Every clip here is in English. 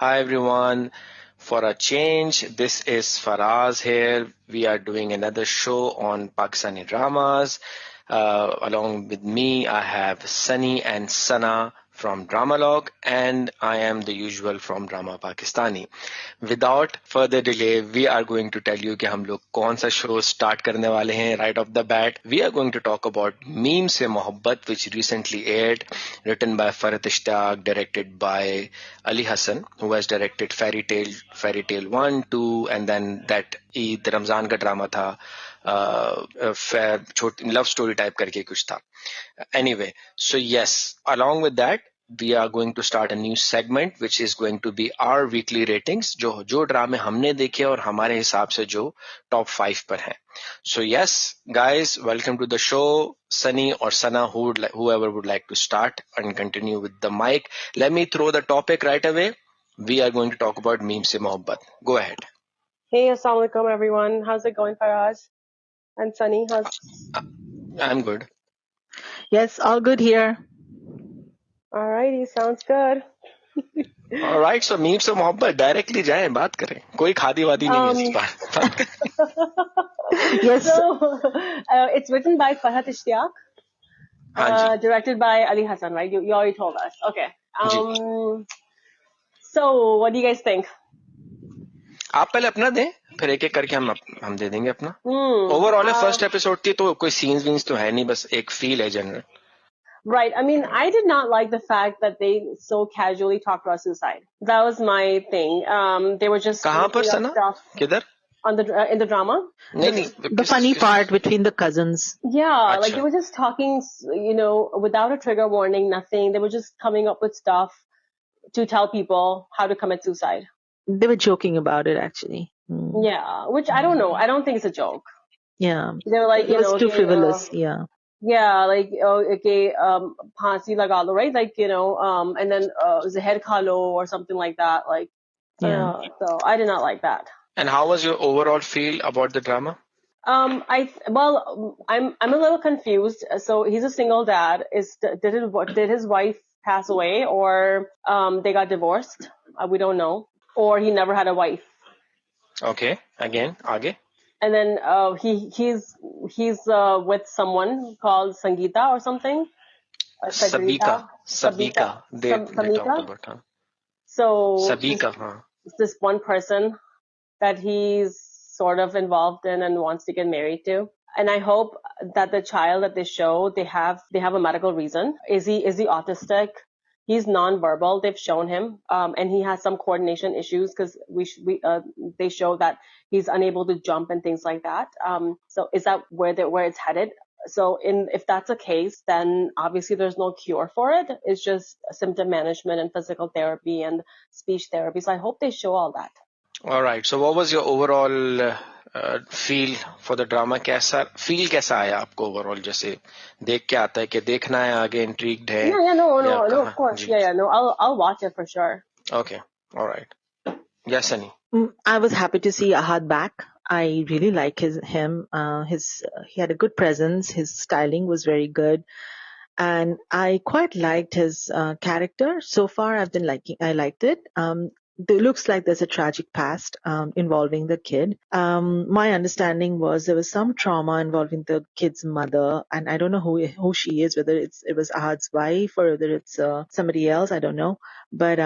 Hi everyone. For a change, this is Faraz here. We are doing another show on Pakistani dramas. Along with me, I have Sunny and Sana from Dramalog, and I am the usual from Drama Pakistani. Without further delay, we are going to tell you कि हम लोग कौन सा show start करने वाले हैं right off the bat. We are going to talk about Meem Se Mohabbat, which recently aired, written by Farhat Ishtaq, directed by Ali Hassan, who has directed Fairy Tale 1, 2, and then that Eid Ramzan का drama था love story type करके कुछ था. Anyway, so yes, along with that, we are going to start a new segment which is going to be our weekly ratings जो ड्रामे हमने देखे और हमारे हिसाब से जो टॉप 5 पर हैं. So yes, guys, welcome to the show. Sunny or Sana, whoever would like to start and continue with the mic. Let me throw the topic right away. We are going to talk about Meem Se Mohabbat. Go ahead. Hey, assalamu alaikum everyone. How's it going, Faraz and Sunny? I'm good. Yes, all good here. Alrighty, sounds good. All right, so Meem Se Mohabbat directly जाएं बात करें. कोई खादी वादी नहीं है इस बार. Yes. So, it's written by Farhat Ishtaq, हाँ जी. directed by Ali Hassan, right? You already told us. Okay. Ji. So, what do you guys think? आप पहले अपना दें, फिर एक एक करके हम दे देंगे अपना. ओवरऑल फर्स्ट एपिसोड थी तो कोई सीन्स वीन्स तो है नहीं, बस एक फील है general. Right. I mean, I did not like the fact that they so casually talked about suicide. That was my thing. They were just कहाँ पर सना? किधर? On the in the drama. नहीं. The funny part between the cousins. Yeah, like they were just talking, without a trigger warning, nothing. They were just coming up with stuff to tell people how to commit suicide. They were joking about it, actually. Yeah, which I don't know. I don't think it's a joke. Yeah. They were like, it was too frivolous. Yeah. Yeah, like okay, phansi laga lo, right? Like and then zahar kha lo or something like that. Like, yeah. So I did not like that. And how was your overall feel about the drama? I'm a little confused. So he's a single dad. Did his wife pass away, or they got divorced? We don't know. Or he never had a wife. Okay, again, आगे. And then he's with someone called Sangeeta or something. Sabika. They talked about her. So Sabika, this one person that he's sort of involved in and wants to get married to. And I hope that the child that they show, they have a medical reason. Is he autistic? He's nonverbal. They've shown him, and he has some coordination issues because they show that he's unable to jump and things like that. So is that where it's headed? So if that's the case, then obviously there's no cure for it. It's just symptom management and physical therapy and speech therapy. So I hope they show all that. All right. So what was your overall feel for the drama? कैसा आया आपको overall? जैसे देख के आता है कि देखना है आगे intrigued है? No, of course. No, I'll watch it for sure. Okay. All right. Yes, Sunny. I was happy to see Ahad back. I really like him. He had a good presence. His styling was very good. And I quite liked his character. So far, I liked it. It looks like there's a tragic past involving the kid. My understanding was there was some trauma involving the kid's mother, and I don't know who she is, whether it was Ahad's wife or whether it's somebody else. I don't know, but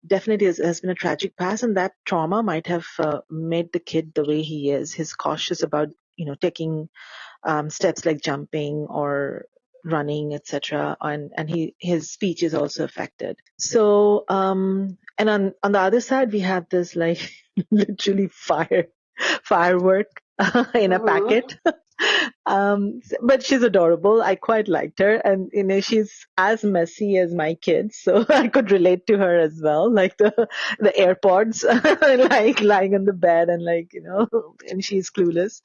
definitely has been a tragic past, and that trauma might have made the kid the way he is. He's cautious about taking steps like jumping or running, etc., and his speech is also affected. So and on the other side we have this like literally firework in a packet. But she's adorable. I quite liked her, and she's as messy as my kids, so I could relate to her as well, like the AirPods like lying on the bed and and she's clueless.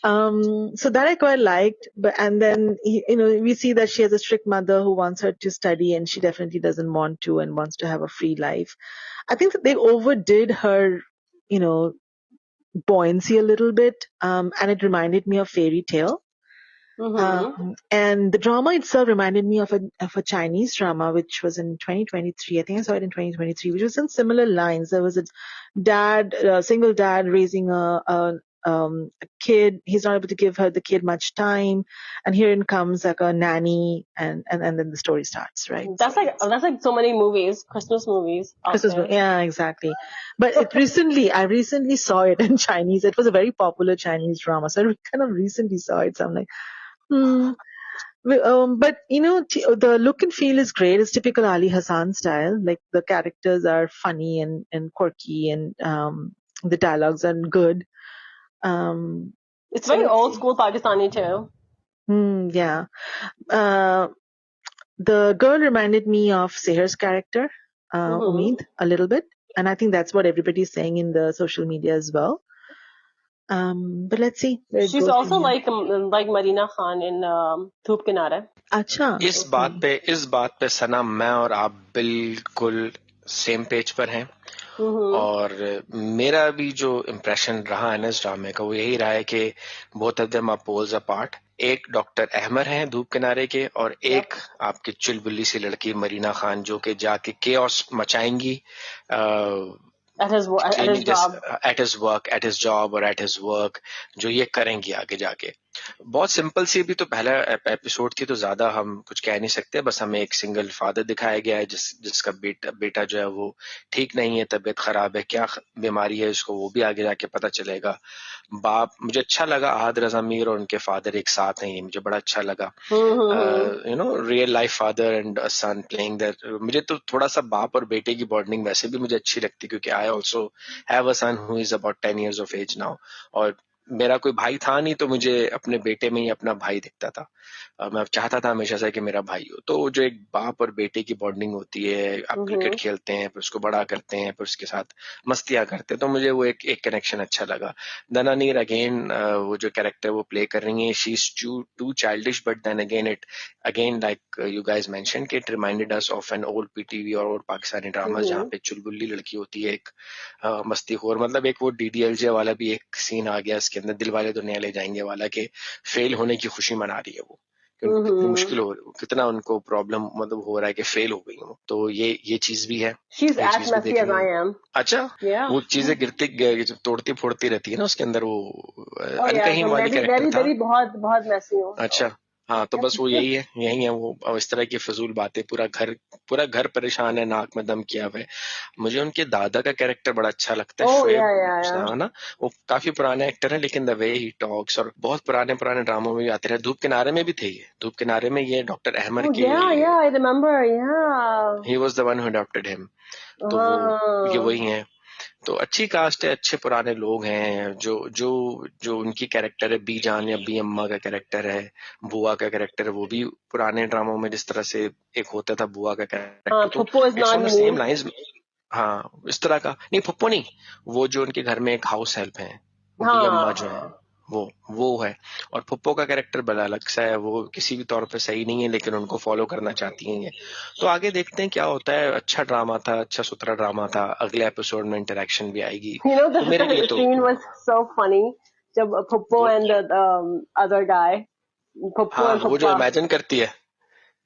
So that I quite liked, and then we see that she has a strict mother who wants her to study, and she definitely doesn't want to and wants to have a free life. I think that they overdid her, buoyancy a little bit, and it reminded me of Fairy Tale. And the drama itself reminded me of a Chinese drama, which was in 2023. I think I saw it in 2023, which was in similar lines. There was a single dad raising a kid. He's not able to give the kid much time, and here in comes like a nanny, and then the story starts, right? That's like so many movies, Christmas movies. Yeah, exactly. But I recently saw it in Chinese. It was a very popular Chinese drama, so I kind of recently saw it. So I'm like, but the look and feel is great. It's typical Ali Hassan style. Like the characters are funny and quirky, and the dialogues are good. It's very old school Pakistani too. Yeah. The girl reminded me of Seher's character, Umeed, a little bit, and I think that's what everybody's saying in the social media as well. But let's see. She's also like Marina Khan in Dhoop Kinare. अच्छा. इस बात पे सना मैं और आप बिल्कुल same page पर हैं. और मेरा भी जो इम्प्रेशन रहा है ना इस ड्रामे का वो यही रहा है कि both of them are poles apart. एक डॉक्टर अहमर हैं धूप किनारे के, और एक आपकी चुलबुली सी लड़की मरीना खान जो कि जाके chaos मचाएंगी at his job or at his work, जो ये करेंगी आगे जाके. बहुत सिंपल सी भी तो पहला एपिसोड थी, तो ज्यादा हम कुछ कह नहीं सकते. बस हमें एक सिंगल फादर दिखाया गया है जिसका बेटा जो है वो ठीक नहीं है, तबीयत खराब है, क्या बीमारी है इसको वो भी आगे जाके पता चलेगा. बाप, मुझे अच्छा लगा आहद रजा मीर और उनके फादर एक साथ हैं, ये मुझे बड़ा अच्छा लगा. Real life father and son playing that. मुझे तो थोड़ा सा बाप और बेटे की बॉन्डिंग वैसे भी मुझे अच्छी लगती, क्योंकि I also have a son who is about 10 years of age now, और मेरा कोई भाई था नहीं, तो मुझे अपने बेटे में ही अपना भाई दिखता था. मैं चाहता था हमेशा से कि मेरा भाई हो. तो जो एक बाप और बेटे की बॉन्डिंग होती है, आप क्रिकेट खेलते हैं, फिर उसको बड़ा करते हैं, फिर उसके साथ मस्तियां करते हैं, तो मुझे वो एक कनेक्शन अच्छा लगा. दना नीर अगेन वो जो कैरेक्टर वो प्ले कर रही है, she is too childish, but then again like you guys mention कि it reminded us of an old PTV और ओल्ड पाकिस्तानी ड्रामा जहाँ पे चुलबुल्ली लड़की होती है, एक मस्तीखोर. मतलब एक वो DDLJ वाला भी एक सीन आ गया इसके अंदर, दिल वाले दुनिया ले जाएंगे वाला, के फेल होने की खुशी मना रही है वो, कितनी मुश्किल हो रही, कितना उनको प्रॉब्लम मतलब हो रहा है कि फेल हो गई हो. तो ये चीज भी है. अच्छा, वो चीजें गिरती तोड़ती फोड़ती रहती है ना उसके अंदर, वो अनकहीम वाली कैरेक्टर था. बहुत मैसी हूँ. अच्छा, हाँ, तो बस वो यही है वो इस तरह की फजूल बातें. पूरा घर परेशान है, नाक में दम किया हुआ है. मुझे उनके दादा का कैरेक्टर बड़ा अच्छा लगता है, शोएब ना. वो काफी पुराने एक्टर है, लेकिन द वे ही टॉक्स, और बहुत पुराने ड्रामों में भी आते रहे. धूप किनारे में भी थे ये. धूप किनारे में ये डॉक्टर अहमर के, I remember, he was the one who adopted him. तो ये वही है. तो अच्छी कास्ट है, अच्छे पुराने लोग हैं. जो उनकी कैरेक्टर है, बी जान या बी अम्मा का कैरेक्टर है, बुआ का कैरेक्टर है, वो भी पुराने ड्रामों में जिस तरह से एक होता था बुआ का कैरेक्टर, तो सेम लाइंस. हाँ, इस तरह का नहीं, पप्पो नहीं, वो जो उनके घर में एक हाउस हेल्प है, बी अम्मा जो है वो है. और पप्पो का कैरेक्टर बड़ा अलग सा है, वो किसी भी तौर पे सही नहीं है, लेकिन उनको फॉलो करना चाहती हैं ये. तो आगे देखते हैं क्या होता है. अच्छा ड्रामा था, अच्छा सुथरा ड्रामा था. अगले एपिसोड में इंटरेक्शन भी आएगी. तो मेरे लिए तो scene was so funny जब Pappo and the other guy, Pappo हाँ, वो जो इमेजिन करती है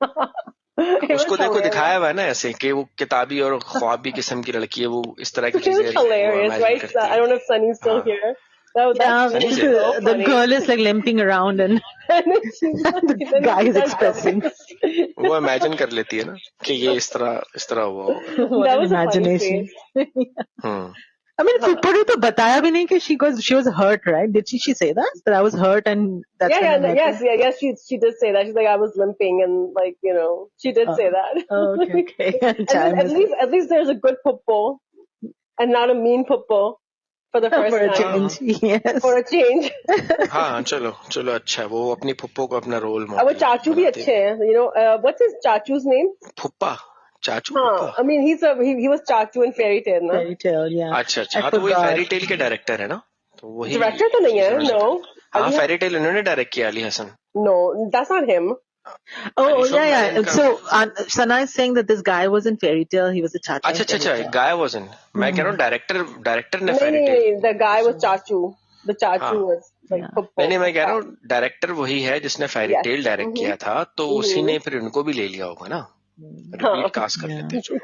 उसको देखो दिखाया हुआ है ना ऐसे कि वो किताबी और ख्वाबी किस्म की लड़की है, वो इस तरह की चीजें hilarious, right? I don't know if Sunny's still here. The girl is like limping around and the guy is expressing. वो इमेजिन कर लेती है ना कि ये इस तरह हुआ. That was imagination. I mean, Puppu तो बताया भी नहीं कि she was hurt, right? Did she say that I was hurt and that's yes, she did say that. She's like, I was limping, and like, she did say that. Okay. at least there's a good Puppu and not a mean Puppu. For the first time. Yes. For a change. हाँ, चलो अच्छा. वो अपनी फुप्पो को अपना role model. वो चाचू भी अच्छे हैं. What's his chachu's name? फुप्पा. चाचू. I mean, he was Chachu in Fairy Tale, ना? Fairy Tale, yeah. अच्छा. तो वही Fairy Tale के डायरेक्टर है ना? तो वही. डायरेक्टर तो नहीं है, no. हाँ, Fairy Tale इन्होंने डायरेक्ट किया, Ali Hasan. No, that's not him. Oh, yeah. So, Sana is saying that this guy was in Fairy Tale. He was a Chachu. अच्छा. Guy wasn't. मैं कह रहा हूँ डायरेक्टर ने Fairy Tale. The guy was Chachu. The chachu हाँ was like Yeah. Puppo. नहीं, मैं कह रहा हूँ डायरेक्टर वही है जिसने फेरी Yes. टेल डायरेक्ट किया था, तो उसी ने फिर उनको भी ले लिया होगा ना, रिपीट कास्ट कर Yeah. लेते हैं जो।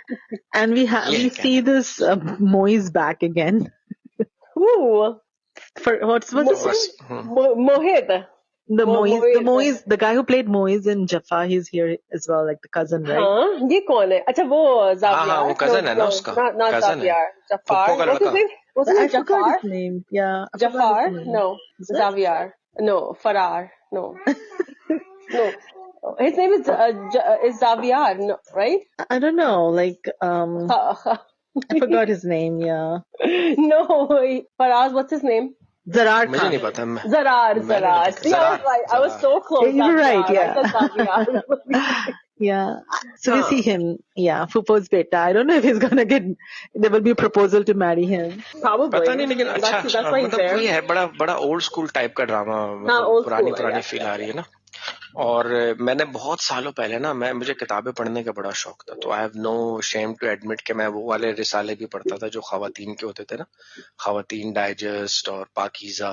And we ये है we कहने see this Moise back again. Ooh. For what's तो his बस Mohit. the Moise, the Moise. Moise, the guy who played Moise in Jaffa, he's here as well, like the cousin, right? हाँ, ये कौन है? अच्छा वो हाँ Xavier. वो कजन है ना उसका, not कजन है, Xavier. Jafar. फुप्पो का What's his लड़का। name? What's his I name? forgot Jafar? his name. Yeah, I forgot Jafar? his name. No. Is it? Xavier. No. Farar. No. No. His name is Xavier, no, right? I don't know. Like, I forgot his name. Yeah, No. Faraz, what's his name? Zarar मुझे Khan. नहीं पता, Zarar. मैंने नहीं पता। See, I was right. I was so close. You're right, Xavier. yeah. I said Xavier. Yeah. So we Huh. see him. Yeah, Fupo's beta. I don't know if he's gonna get. There will be a proposal to marry him. Probably. पता नहीं, लेकिन अच्छा That's why he's मतलब there. वही है, बड़ा बड़ा old school type का ड्रामा, हाँ, मतलब old पुरानी school, पुरानी yes, फील yes, आ रही है ना। और मैंने बहुत सालों पहले ना, मुझे किताबें पढ़ने का बड़ा शौक था, तो I have no shame to admit कि मैं वो वाले रिसाले भी पढ़ता था जो खवातीन के होते थे ना, खवातीन डाइजेस्ट और पाकीज़ा।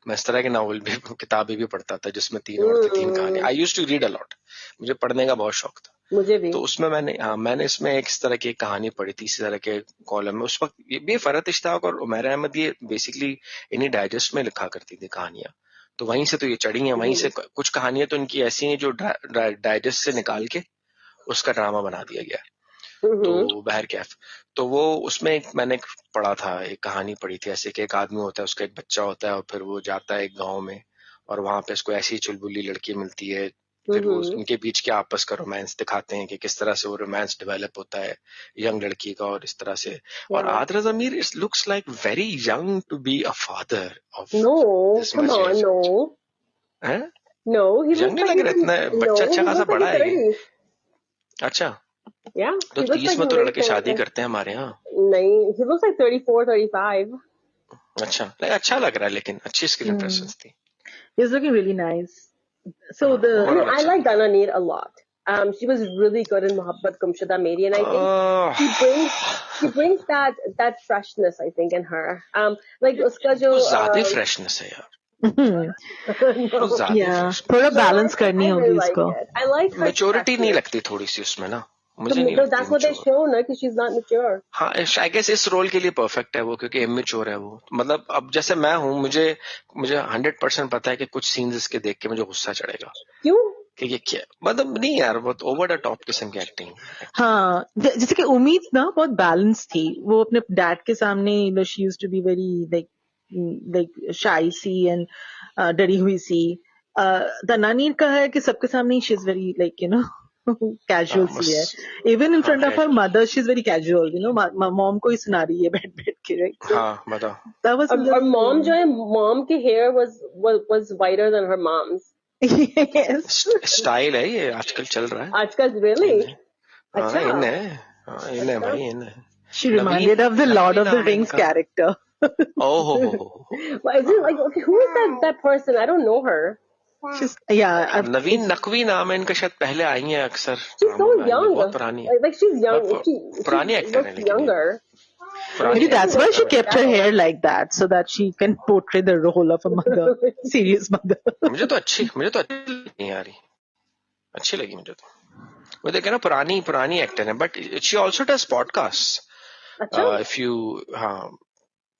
मैं इस तरह के नावल भी, किताबें भी पढ़ता था जिसमें 3 औरतें 3 कहानी। I used to read a lot, मुझे पढ़ने का बहुत शौक था। मुझे भी। तो उसमें मैंने इसमें एक इस तरह की कहानी पढ़ी थी, इसी तरह के कॉलम में। उस वक्त ये भी फरहत इश्ताक और उमैर अहमद ये बेसिकली इन्हीं डाइजेस्ट में लिखा करती थी कहानियां, तो वहीं से तो ये चढ़ी हैं। वहीं से कुछ कहानियां तो इनकी ऐसी हैं जो डाइजेस्ट से निकाल के उसका ड्रामा बना दिया गया। तो बहरकैफ, तो वो उसमें मैंने पढ़ा था, एक कहानी पढ़ी थी ऐसे कि एक आदमी होता है, उसका एक बच्चा होता है और फिर वो जाता है एक गाँव में और वहां पे उसको ऐसी चुलबुली लड़की मिलती है, फिर वो उनके बीच के आपस का रोमांस दिखाते हैं कि किस तरह से वो रोमांस डेवलप होता है यंग लड़की का, और इस तरह से। और Adra Zameer it looks like very young to be a father of this come much on, age. no. हैं? No, he यंग looks नहीं like लग he's रहा in, इतना, no, बच्चा he अच्छा खासा looks like बड़ा he's है ये। 30s. अच्छा, Yeah, तो he looks 30 like में he's तो late लड़के 30s. शादी करते हैं हमारे यहाँ। नहीं, he looks like 34, 35. अच्छा, नहीं, अच्छा लग रहा है, लेकिन अच्छी स्क्रीन प्रेजेंस थी। He's looking really nice. So I mean, overall I अच्छा like लगा। Dana Neer a lot. She was really good in Mohabbat Gumshada Meri, and I think she brings that freshness, I think, in her. Like uska jo कुछ ज्यादा ही freshness है यार, no. कुछ ज्यादा ही Yeah, freshness. थोड़ा No, balance करनी I होगी really like उसको. it. I like her maturity नहीं freshness. लगती थोड़ी सी उसमें ना, मुझे नहीं No, लगती that's what they mature। show, na, because she's not mature. हाँ, आई गेस इस रोल के लिए परफेक्ट है वो, क्योंकि इमेच्योर है वो। मतलब अब जैसे मैं हूँ, मुझे 100% पता है कि कुछ सीन्स इसके देख के मुझे गुस्सा चढ़ेगा क्यों? कि ये क्या, मतलब नहीं यार, बहुत ओवर द टॉप किस्म की एक्टिंग। हाँ, जैसे कि उम्मीद ना बहुत बैलेंस थी। वो अपने डैड के सामने she used to be very like shy see and डरी हुई सी। दनानीर का है कि सबके सामने she is very like casual सी है। Even in front of her mother she is very casual, mom को ही सुना रही है बैठ बैठ के, राइट? हाँ बताओ। That was Our mom jo hai, mom ki hair was whiter than her mom's. yes. Style है ये, आजकल चल रहा है। आजकल really? हाँ अच्छा. इन है, हाँ इन है भाई, इन है। She reminded of the Lord of the Rings character. ओह हो। Well, is it like, okay, who is that person? I don't know her. She's, yeah. नवीन नकवी नाम है इनका, शायद पहले आई है अक्सर। She's so young. बहुत पुरानी है। Like she's young. She पुरानी एक्टर है looks लेकिन ये। younger. Maybe that's why she kept her hair like that, so that she can portray the role of a mother, serious mother. मुझे तो अच्छी नहीं आ रही, अच्छी लगी मुझे तो। वो देखे ना, पुरानी एक्टर है, but she also does podcast. अच्छा. इफ यू, हाँ,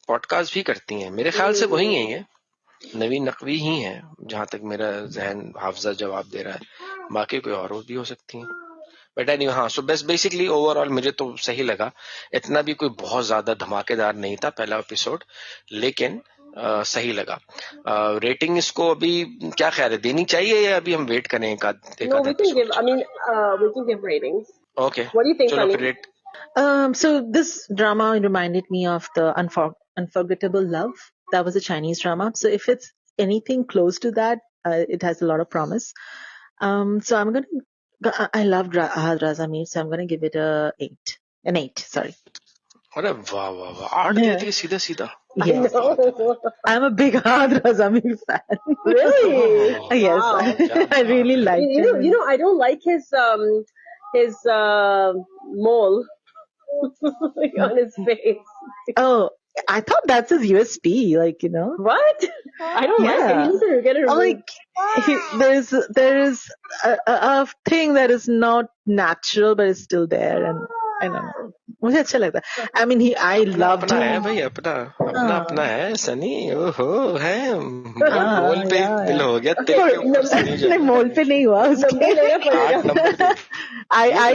पॉडकास्ट भी करती हैं, मेरे ख्याल से वही है ये, नवीन नकवी ही है, जहां तक मेरा जहन हाफजा जवाब दे रहा है। बाकी कोई और भी हो सकती है, बट एनीवे हाँ। सो बेसिकली ओवरऑल मुझे तो सही लगा। इतना भी कोई बहुत ज्यादा धमाकेदार नहीं था पहला एपिसोड, लेकिन सही लगा। रेटिंग इसको अभी क्या ख्याल है, देनी चाहिए या अभी हम वेट करें एक आध No, we can give. I mean, we can give ratings. Okay, What do you think, चलो Sunny? फिर rate. So this drama reminded me of the Unforgettable Love. That was a Chinese drama. So if it's anything close to that, it has a lot of promise. So I loved Ahad Razamir, so I'm gonna give it an 8. Sorry. अरे वाह वाह वाह, 8 दे दिए सीधा सीधा। Yes. No. I'm a big Ahad Razamir fan. Really? Yes, Wow. I really liked him. You know, I don't like his mole on his face. Oh, I thought that's his USP, like, you know. What? I don't like it. Yeah. He needs to get it removed. Like, there is a thing that is not natural, but it's still there, and I don't know. मुझे अच्छा लगता है. I mean, I loved अपना है him. भाई, अपना है सनी. ओहो है हाँ, मोल पे yeah, दिल yeah. हो गया तेरे ऊपर सनी नहीं, मोल पे नहीं हुआ नंबर उसके. लेना पड़ेगा. 8 number they. I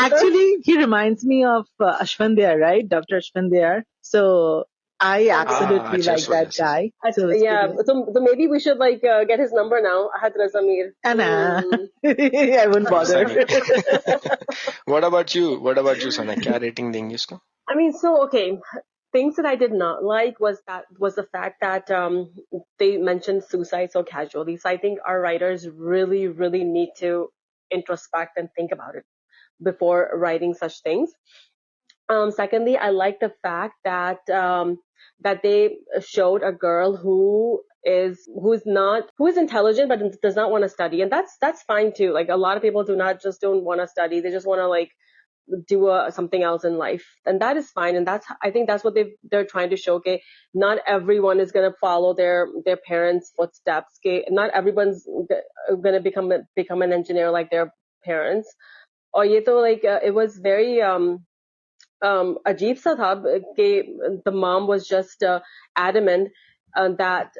actually, he reminds me of Ashwin Dayal, right? Dr. Ashwin Dayal. So I absolutely अच्छा, like इस that वजह से. guy. So it's Yeah, pretty. so maybe we should like get his number now. Hadra Zamir. Nah, I wouldn't bother. What about you, Sana? क्या rating देंगे इसको? I mean, so okay. Things that I did not like was the fact that they mentioned suicide so casually. So I think our writers really, really need to introspect and think about it before writing such things. Secondly, I like the fact that that they showed a girl who is intelligent but does not want to study, and that's fine too. Like a lot of people don't want to study; they just want to like do something else in life, and that is fine. And I think that's what they're trying to show. Okay, not everyone is gonna follow their parents' footsteps. Okay, not everyone's gonna become an engineer like their parents. Or ये तो like it was very अजीब सा था कि the mom was just adamant that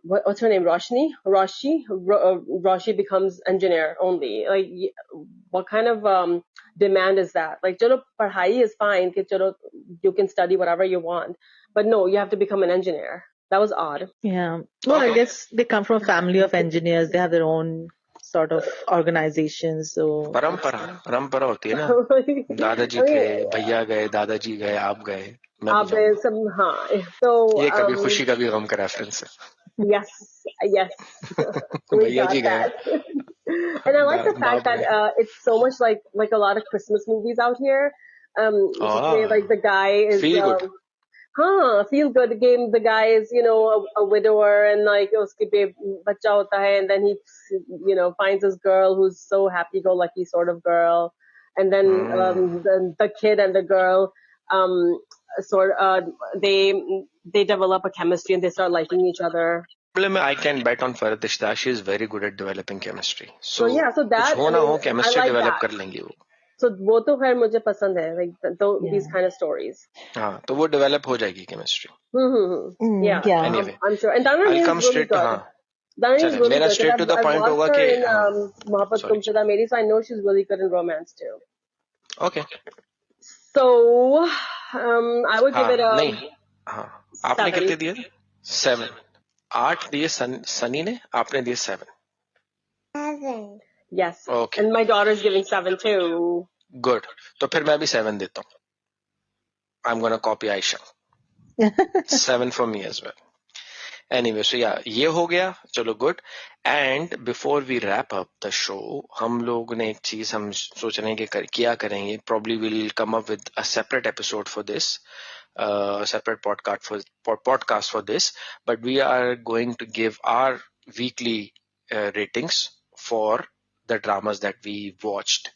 what's her name, Roshi becomes engineer only. Like what kind of demand is that? Like chalo padhai is fine कि chalo you can study whatever you want, but no, you have to become an engineer. That was odd. Yeah. Well, I guess they come from a family of engineers. They have their own sort of organizations. So परंपरा होती है ना. दादाजी थे, भैया गए, दादाजी गए, आप गए, मैं भी जाऊंगा. सब हाँ. So ये कभी खुशी कभी गम का रेफरेंस है. Yes. We भैया got जी गए. that. And I like the fact that it's so much like a lot of Christmas movies out here. Where, like the guy is feel good. Feel good game. The guy is, you know, a widower, and like uske bacha hota hai, and then he, you know, finds this girl who's so happy-go-lucky sort of girl, and then the kid and the girl they develop a chemistry and they start liking each other. I can bet on Farhat Ishtaaq. She is very good at developing chemistry. So yeah, so that कुछ हो ना हो chemistry like develop that. कर लेंगी वो. So वो तो खैर मुझे पसंद है, like these kind of stories. हाँ, तो वो develop हो जाएगी chemistry. Yeah. Anyway, I'm sure. And Dana I'll come is really straight to good. Dana is really मेरा good. straight to the point होगा कि मोहब्बत तुमसे था मेरी, so I know she's really good in romance too. Okay. So I would give it a नहीं हाँ आपने कितने दिए? 7. 8 दिए सनी ने, आपने दिए 7. 7. Yes. Okay. And my daughter's giving 7 too. Good. तो फिर मैं भी 7 देता हूँ. I'm gonna copy Aisha. 7 for me as well. Anyway, so yeah, ये हो गया. चलो good. And before we wrap up the show, हम लोग ने एक चीज हम सोच रहे हैं कि क्या करेंगे. Probably we'll come up with a separate episode for this. A separate podcast for this, but we are going to give our weekly ratings for the dramas that we watched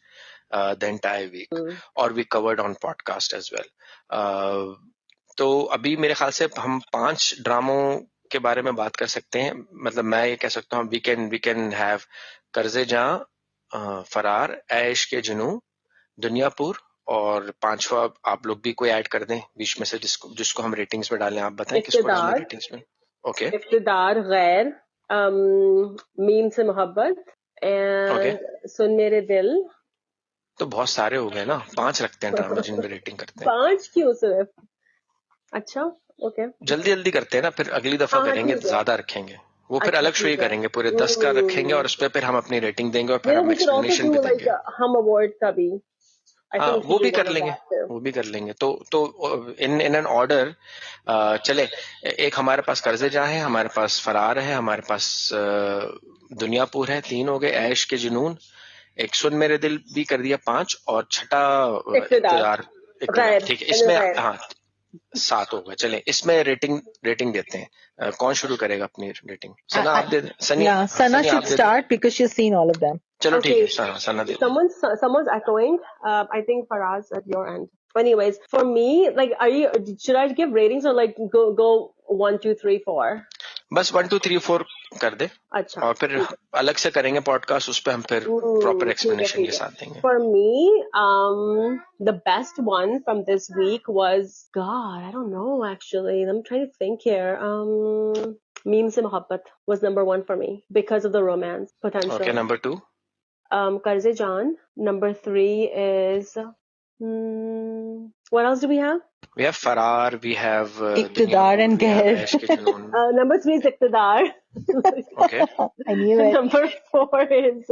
the entire week or we covered on podcast as well. तो अभी मेरे ख्याल से हम 5 ड्रामों के बारे में बात कर सकते हैं. मतलब मैं ये कह सकता हूँ we can have कर्जे जहां, फरार, ऐश के जुनून, दुनियापुर, और 5वां आप लोग भी कोई ऐड कर दें बीच में से जिसको हम रेटिंग्स में डालें. आप बताएं किसको डालें रेटिंग्स में. ओके. इफ्तिदार, गैर, मीम से मोहब्बत, एंड सुन मेरे दिल. तो बहुत सारे हो गए ना. 5 रखते हैं ड्रामा जिनमें रेटिंग करते हैं. 5 क्यों सिर्फ? अच्छा, ओके. जल्दी करते हैं ना, फिर अगली दफा करेंगे ज्यादा रखेंगे. वो फिर अलग शो ही करेंगे, पूरे 10 का रखेंगे और उस पर फिर हम अपनी रेटिंग देंगे और फिर हम एक्सप्लेनेशन भी देंगे. हम अवार्ड का भी वो भी कर लेंगे. तो इन एन ऑर्डर चले. एक हमारे पास कर्जे जहां है, हमारे पास फरार है, हमारे पास दुनियापुर है, 3 हो गए. ऐश के जुनून, एक सुन मेरे दिल भी कर दिया 5, और छठा इक़्तिदार. ठीक है, इसमें हाँ 7 हो गए. चले इसमें रेटिंग देते हैं. कौन शुरू करेगा अपनी रेटिंग? सना आप दे. Sana should start because she's seen all of them. चलो ठीक है, सना दे. Someone's echoing. I think Faraz at your end. Anyways, for me, like, should I give ratings or like go 1, 2, 3, 4? बस 1, 2, 3, 4 कर दे अच्छा, और फिर ठीक है. अलग से करेंगे पॉडकास्ट, उस पे हम फिर प्रॉपर एक्सप्लेनेशन के साथ देंगे. For me, the best one from this week was, God, I don't know actually. I'm trying to think here. Meem Se Mohabbat was number 1 for me because of the romance potential. Okay, number 2. Karze Jaan. Number 3 is, what else do we have? We have Farar, we have Iqtidar and Ghair. Aish Ke Junoon. Number 3 is Iqtidar. Okay. I knew it. Number 4 is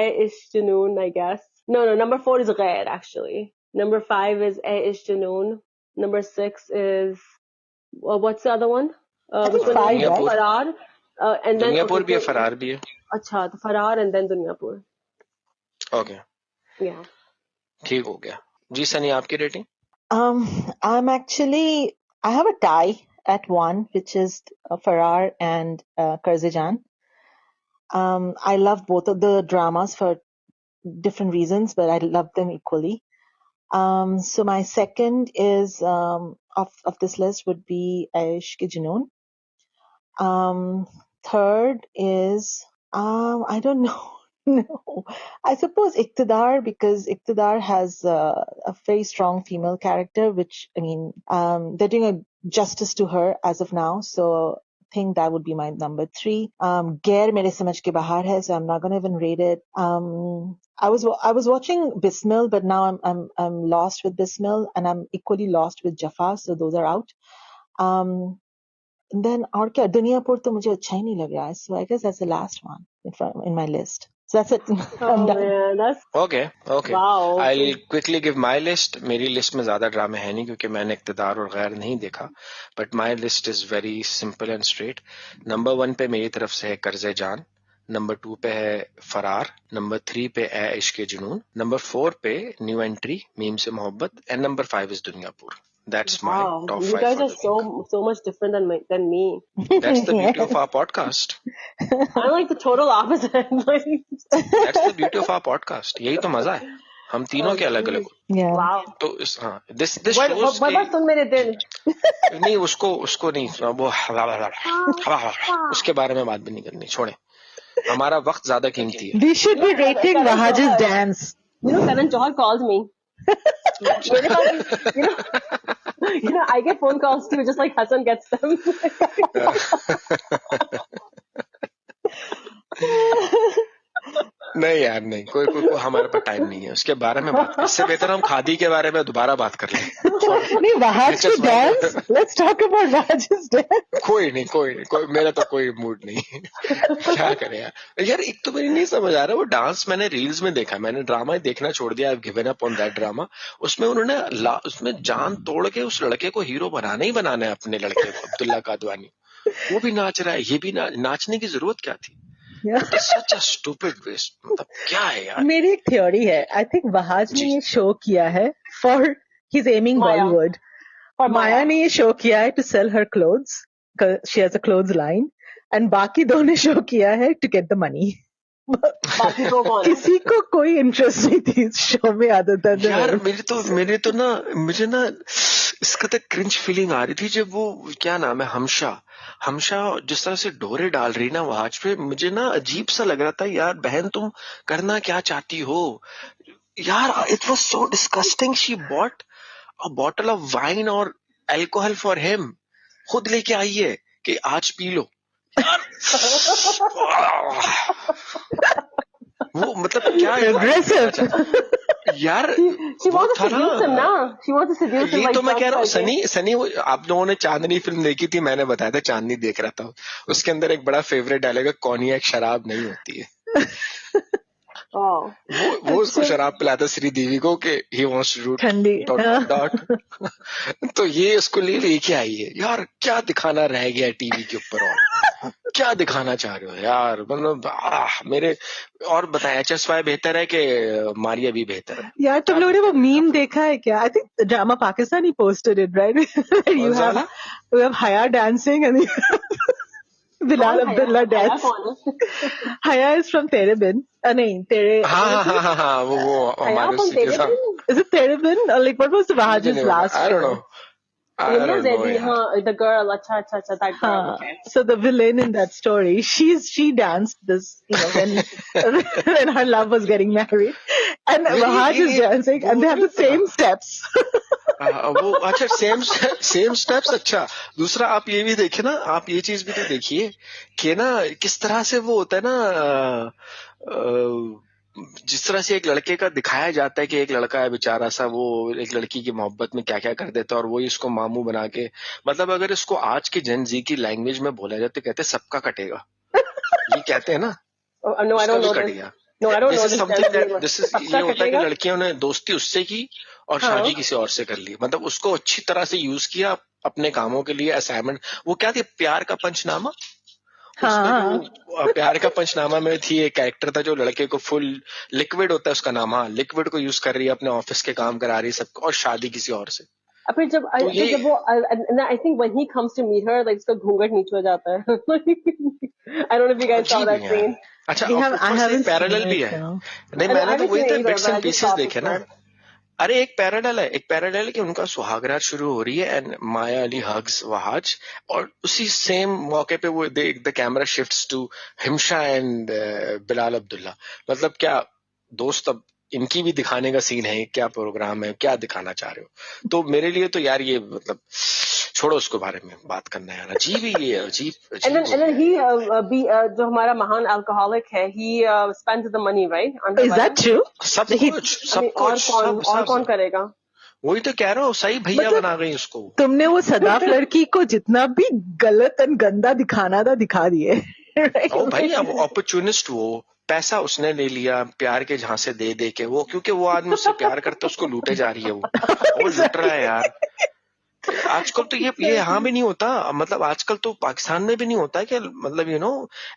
Aish Junoon, I guess. No, number 4 is Ghair, actually. Number 5 is Aish Junoon. Number 6 is, what's the other one? Which one? Dunyapur. Farar. And then Dunyapur bhi hai, Farar bhi hai. Acha, Farar and then Dunyapur. Okay. Yeah. ठीक हो गया. जी सनी, आपकी rating? I have a tie at 1, which is Farar and Karze Jaan. I love both of the dramas for different reasons, but I love them equally. So my second is of this list would be Aish Ke Junoon. Third is I don't know. No, I suppose Iqtidar, because Iqtidar has a very strong female character, which, I mean, they're doing a justice to her as of now. So I think that would be my number 3. Ghair mere samajh ke bahar hai, so I'm not going to even rate it. I was watching Bismil, but now I'm lost with Bismil, and I'm equally lost with Jaffa, so those are out. And then और क्या, दुनियापुर तो मुझे अच्छा ही नहीं लग रहा है, so I guess that's the last one in my list. So that's it. I'm done. Man, that's Okay. wow. I'll quickly give my list. मेरी लिस्ट में ज्यादा ड्रामे है नहीं क्योंकि मैंने इक़्तिदार और गैर नहीं देखा. But my list is very simple and straight. Number 1 पे मेरी तरफ से है कर्ज़े जान. Number 2 पे है फरार. Number 3 पे है इश्क़ के जुनून. Number 4 पे न्यू एंट्री मीम से मोहब्बत. And number 5 is Duniyapur. That's my top 5. You guys are so much different than me. That's the beauty of our podcast. I'm like the total opposite. That's the beauty of our podcast. यही तो मजा है. हम तीनों के अलग अलग. Yeah. Wow. तो this shows What तुम मेरे दिल? नहीं, उसको नहीं, वो उसके बारे में बात भी नहीं करनी, छोड़े. हमारा वक्त ज्यादा कीमती है. We should be rating Wahaj's dance. You know, Karan Johar called me. You know, I get phone calls too, just like Hassan gets them. नहीं यार, नहीं, कोई हमारे पास टाइम नहीं है उसके बारे में बात. इससे बेहतर हम खादी के बारे में दोबारा बात कर लें. नहीं, Wahaj की dance. Let's talk about Wahaj's dance. कोई नहीं, मेरा तो कोई मूड नहीं. क्या करें यार, एक तो मेरी नहीं समझ आ रहा, वो डांस मैंने रील्स में देखा, मैंने ड्रामा देखना छोड़ दिया. I've given up on that drama. उसमें उन्होंने उसमें जान तोड़ के उस लड़के को हीरो बनाना ही बनाना है, अपने लड़के को, अब्दुल्ला कादवानी. वो भी नाच रहा है, ये भी नाचने की जरूरत क्या थी? Such a stupid waste. मतलब क्या है यार? मेरी एक थ्योरी है. I think Wahaj ने ये शो किया है for he's aiming Maya. Bollywood. और Maya ने ये शो किया है to sell her clothes, because she has a clothes line, and बाकी दो ने शो किया है to get the money. बाकी दो कौन है? किसी को कोई इंटरेस्ट नहीं थी इस शो में other than यार मुझे ना इसका तो क्रिंज फीलिंग आ रही थी जब वो, क्या नाम है, हमशा जिस तरह से डोरे डाल रही ना वहाज पे, मुझे ना अजीब सा लग रहा था. यार बहन, तुम करना क्या चाहती हो यार? It was so disgusting. She bought a bottle of wine और अल्कोहल फॉर हिम. खुद लेके आई है कि आज पी लो यार. वो मतलब क्या है यार? She wants to seduce him now. She wants to seduce him. ये तो मैं कह रहा हूँ. सनी आप लोगों ने चांदनी फिल्म देखी थी, मैंने बताया था चांदनी देख रहा था. उसके अंदर एक बड़ा फेवरेट डायलॉग है, कॉन्याक शराब नहीं होती है. वो उसको शराब पिलाता श्रीदेवी को कि he wants to do ... तो ये उसको लेके आई है यार. क्या दिखाना रह गया टीवी के ऊपर, और क्या दिखाना चाह रहे हो यार? मतलब मेरे, और बताएं, HSY बेहतर है कि मारिया भी बेहतर है? यार तुम लोगों ने वो मीम देखा है क्या? I think Drama Pakistani posted it, right? You have Haya dancing and Bilal कौन Abdullah हया dance. कौन है? Haya is from Tere Bin. नहीं, Tere. हाँ वो हया हमारे from उसी के साथ Television? Is it Tere Bin? Or like, what was the मुझे Bahaj's नहीं पता, last I don't show? know, I Yumna don't know Zaidi, यार. हाँ, the girl, अच्छा, that girl, okay. So the villain in that story, she danced this, when when her love was getting married, and Bahaj is dancing, and they have the same steps. वो अच्छा same steps. अच्छा, दूसरा आप ये भी देखे ना, आप ये चीज भी तो देखिए कि ना किस तरह से वो होता है ना, जिस तरह से एक लड़के का दिखाया जाता है कि एक लड़का है बेचारा सा, वो एक लड़की की मोहब्बत में क्या क्या कर देता है और वो इसको मामू बना के, मतलब अगर इसको आज की जेन जी की लैंग्वेज में बोला जाए तो कहते हैं सबका कटेगा. ये कहते हैं ना, No, I उसका don't भी know कट this. गया. No, I don't this know is this. Something that this is, ये सबका होता है कि कटेगा? लड़कियों ने दोस्ती उससे की और हाँ. शादी किसी और से कर ली, मतलब उसको अच्छी तरह से यूज किया अपने कामों के लिए, असाइनमेंट. वो क्या थी, प्यार का पंचनामा. उसमें जो प्यार का पंचनामा में थी, एक कैरेक्टर था जो लड़के को फुल लिक्विड होता है उसका नाम, हाँ, लिक्विड को यूज कर रही है, अपने ऑफिस के काम करा रही है सबको, और शादी किसी और से. फिर जब वो I think when he comes to meet her, like उसका घूंघट नीचे हो जाता है. I don't know if you guys saw that scene. अच्छा, I haven't पैरेलल seen भी it, है. no. नहीं, मैंने तो वही either, bits but I and just pieces saw देखे ना. picture. अरे एक पैराडल है कि उनका सुहागरात शुरू हो रही है एंड माया अली हग्स वहाज, और उसी सेम मौके पे वो the camera shifts to Himsha and Bilal Abdullah. मतलब क्या दोस्त, अब इनकी भी दिखाने का सीन है, क्या प्रोग्राम है, क्या दिखाना चाह रहे हो. तो मेरे लिए तो यार ये मतलब छोड़ो, उसके बारे में बात करना यार अजीब ही, ये अजीब. And then he जो हमारा महान alcoholic है, he spends the money, right? Is that true? सब कुछ और कौन करेगा? वही तो कह रहा हूँ, सही भैया बना गई उसको. तुमने वो सदाफ लड़की को जितना भी गलत और गंदा दिखाना था दिखा दिए. ओ भाई, अब अपॉर्चुनिस्ट, वो पैसा उसने ले लिया प्यार के झांसे दे के, वो क्योंकि वो आदमी उससे प्यार करता है, उसको लूटे जा रही है, वो लूट रहा है यार. आजकल तो ये यहाँ भी नहीं होता, मतलब आजकल तो पाकिस्तान में भी नहीं होता कि मतलब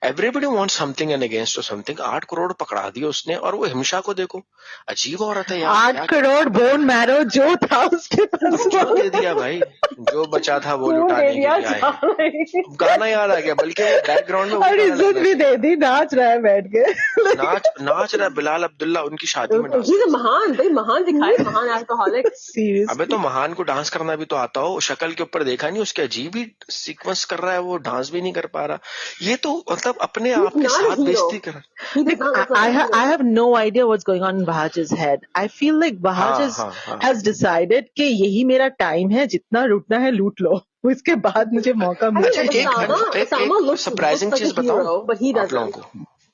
everybody wants something and against और समथिंग. 8 करोड़ पकड़ा दिए उसने, और वो हिमशा को देखो, अजीब औरत है यार. 8 करोड़ बोन मैरो जो था उसके पास जो दे दिया भाई, जो बचा था वो लुटाने के लिए आए. गाना याद आ गया, बल्कि वो बैकग्राउंड में और इज्जत भी दे दी, नाच रहा है बैठ के. नाच रहा है बिलाल अब्दुल्ला उनकी शादी में. महान दिखाए, महान अल्कोहलिक. अबे तो महान को डांस करना भी तो आता हो, शक्ल के ऊपर देखा नहीं, उसके अजीब ही सीक्वेंस कर रहा है, वो डांस भी नहीं कर पा रहा. ये तो मतलब अपने आप के साथ बेइज्जती कर रहा है. I have no idea what's going on in Bahaj's head. I feel like Bahaj has decided कि यही मेरा टाइम है, जितना लूटना है लूट लो, इसके बाद मुझे मौका मिले. एक सरप्राइजिंग चीज बताऊं आप लोगों को.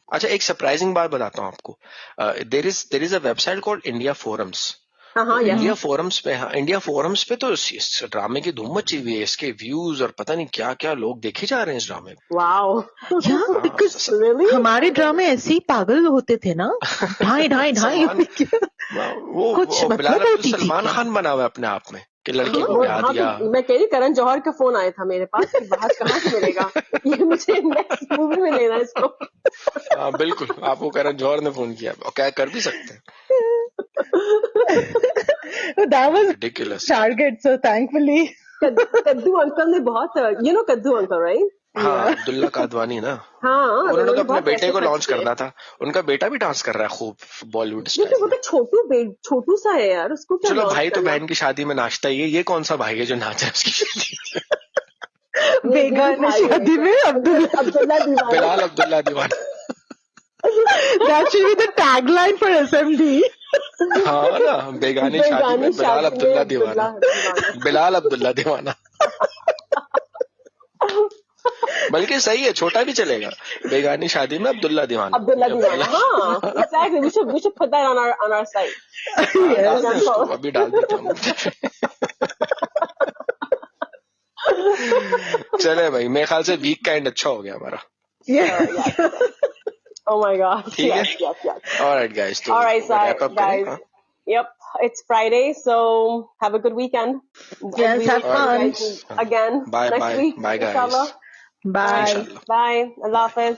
अच्छा, एक सरप्राइजिंग बात बताता हूँ आपको. There is a website called India forums. India forums पे तो इस ड्रामे की धूम मची हुई है, इसके व्यूज और पता नहीं क्या क्या लोग देखे जा रहे हैं इस ड्रामे को. वाओ. Really? हमारे ड्रामे ऐसे ही पागल होते थे ना, ढाई वो कुछ मतलब सलमान खान बना हुआ है अपने आप में कि लड़की को ब्याह दिया. मैं कह रही, करण जौहर का फोन आया था मेरे पास कि बाहर कहाँ से मिलेगा, ये मुझे नेक्स्ट मूवी में लेना है इसको. हाँ बिल्कुल, आपको करण जौहर ने फोन किया, और क्या कर भी सकते हैं. That was ridiculous. Target, so thankfully. कद्दू अंकल ने बहुत, कद्दू अंकल, राइट? हाँ, अब्दुल्ला कादवानी ना. हाँ, उन्होंने तो अपने बेटे को लॉन्च करना था. उनका बेटा भी डांस कर रहा है खूब बॉलीवुड स्टाइल. वो तो छोटू सा है यार, उसको क्या. चलो, भाई तो बहन की शादी में नाचता ही है, ये कौन सा भाई है जो नाचा है उसकी शादी में? बेगाने शादी में बिलाल अब्दुल्ला दीवाना. That should be the tagline for SMD. हाँ ना, बेगानी शादी में बिलाल अब्दुल्ला दीवाना. बिलाल अब्दुल्ला दीवाना. बल्कि सही है, छोटा भी चलेगा. बेगानी शादी में अब्दुल्ला दीवाना. हाँ, exactly. We should put that on our site. अभी डाल देता हूँ. चले भाई, मेरे ख्याल से वीक का एंड अच्छा हो गया हमारा. Oh my God. ठीक है. Yes. All right guys. All right, guys. Yep, it's Friday, so have a good weekend. Yes, have fun. Again bye, next week. Bye guys. Inshallah. Bye. Inshallah. Bye. Allah Hafiz.